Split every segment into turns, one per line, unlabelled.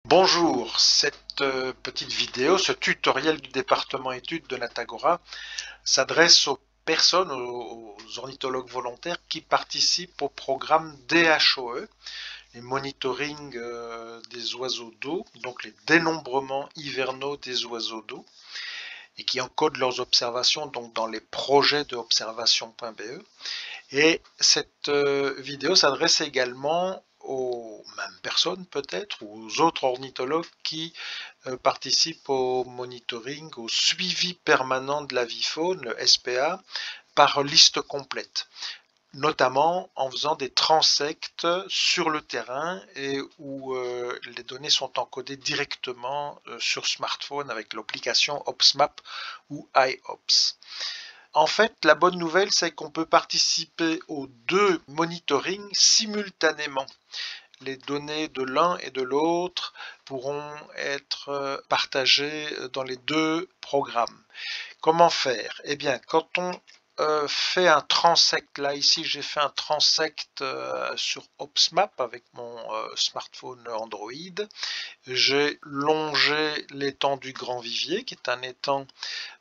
Bonjour, cette petite vidéo, ce tutoriel du département études de Natagora s'adresse aux personnes, aux ornithologues volontaires qui participent au programme DHOE, les monitoring des oiseaux d'eau, donc les dénombrements hivernaux des oiseaux d'eau, et qui encodent leurs observations donc dans les projets de observation.be. Et cette vidéo s'adresse également aux mêmes personnes peut-être, ou aux autres ornithologues qui participent au monitoring, au suivi permanent de l'avifaune, le SPA, par liste complète, notamment en faisant des transects sur le terrain et où les données sont encodées directement sur smartphone avec l'application OpsMap ou iOps. En fait, la bonne nouvelle, c'est qu'on peut participer aux deux monitorings simultanément. Les données de l'un et de l'autre pourront être partagées dans les deux programmes. Comment faire? Eh bien, quand on fait un transect, là ici j'ai fait un transect sur OpsMap avec mon smartphone Android. J'ai longé l'étang du Grand Vivier, qui est un étang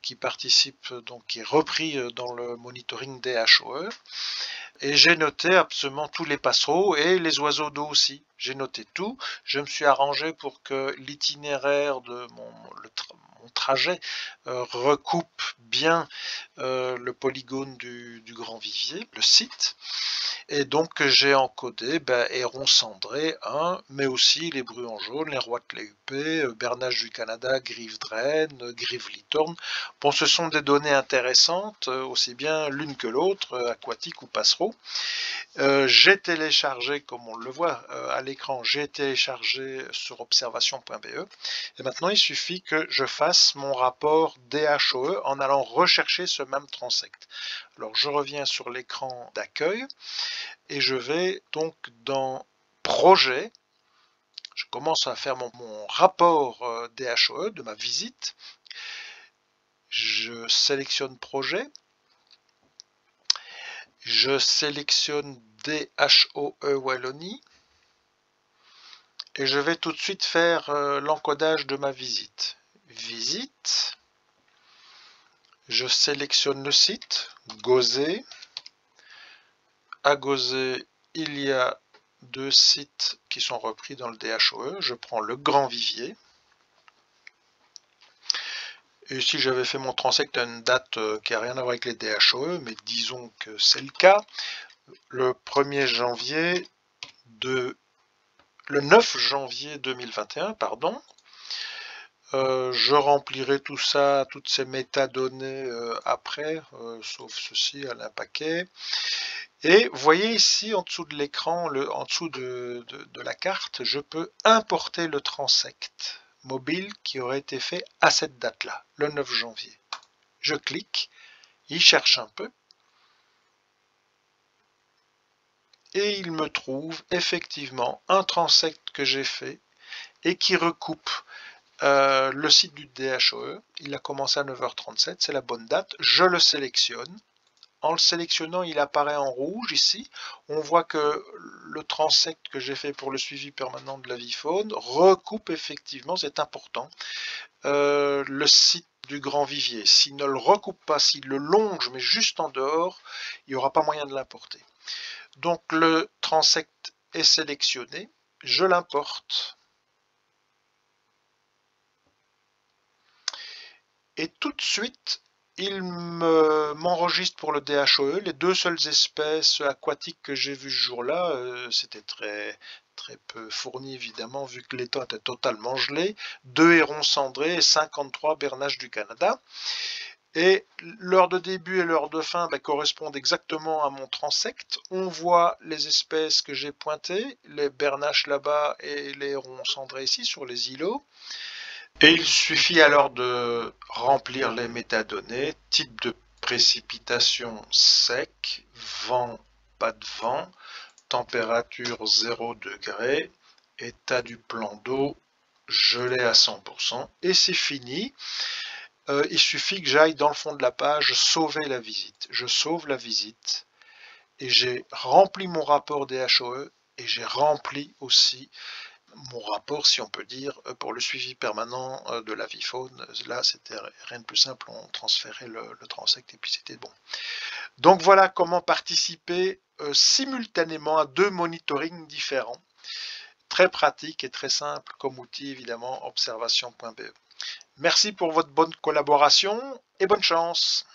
qui participe, donc qui est repris dans le monitoring DHOE. Et j'ai noté absolument tous les passereaux et les oiseaux d'eau aussi. J'ai noté tout. Je me suis arrangé pour que l'itinéraire de mon trajet recoupe bien le polygone du Grand Vivier, le site. Et donc j'ai encodé hérons cendrés 1, mais aussi les bruants jaunes, les roitelets huppés, bernache du Canada, grive draine, grive litorne. Bon, ce sont des données intéressantes, aussi bien l'une que l'autre, aquatiques ou passereaux. J'ai téléchargé, comme on le voit à l'écran, j'ai téléchargé sur observation.be. Et maintenant, il suffit que je fasse mon rapport DHOE en allant rechercher ce même transect. Alors, je reviens sur l'écran d'accueil et je vais donc dans Projet. Je commence à faire mon rapport DHOE de ma visite. Je sélectionne Projet. Je sélectionne DHOE Wallonie et je vais tout de suite faire l'encodage de ma visite. Visite, je sélectionne le site, Gauzet. À Gauzet, il y a deux sites qui sont repris dans le DHOE. Je prends le Grand Vivier. Et ici, j'avais fait mon transect à une date qui n'a rien à voir avec les DHOE, mais disons que c'est le cas. Le 1er janvier le 9 janvier 2021, pardon. Je remplirai tout ça, toutes ces métadonnées après, sauf ceci, à un paquet. Et vous voyez ici, en dessous de l'écran, en dessous de la carte, je peux importer le transect mobile qui aurait été fait à cette date-là, le 9 janvier. Je clique, il cherche un peu, et il me trouve effectivement un transect que j'ai fait et qui recoupe le site du DHOE. Il a commencé à 9h37, c'est la bonne date. Je le sélectionne. En le sélectionnant, il apparaît en rouge ici. On voit que le transect que j'ai fait pour le suivi permanent de l'avifaune recoupe effectivement, c'est important, le site du Grand Vivier. S'il ne le recoupe pas, s'il le longe, mais juste en dehors, il n'y aura pas moyen de l'importer. Donc le transect est sélectionné, je l'importe. Et tout de suite, il m'enregistre pour le DHOE. Les deux seules espèces aquatiques que j'ai vues ce jour-là, c'était très peu fourni évidemment, vu que l'étang était totalement gelé. 2 hérons cendrés et 53 bernaches du Canada. Et l'heure de début et l'heure de fin correspondent exactement à mon transect. On voit les espèces que j'ai pointées, les bernaches là-bas et les hérons cendrés ici sur les îlots. Et il suffit alors de remplir les métadonnées, type de précipitation sec, vent, pas de vent, température 0 degré, état du plan d'eau, gelé à 100%, et c'est fini. Il suffit que j'aille dans le fond de la page sauver la visite. Je sauve la visite et j'ai rempli mon rapport DHOE et j'ai rempli aussi mon rapport, si on peut dire, pour le suivi permanent de la vie faune. Là, c'était rien de plus simple, on transférait le transect et puis c'était bon. Donc voilà comment participer simultanément à 2 monitorings différents. Très pratique et très simple comme outil, évidemment, observation.be. Merci pour votre bonne collaboration et bonne chance.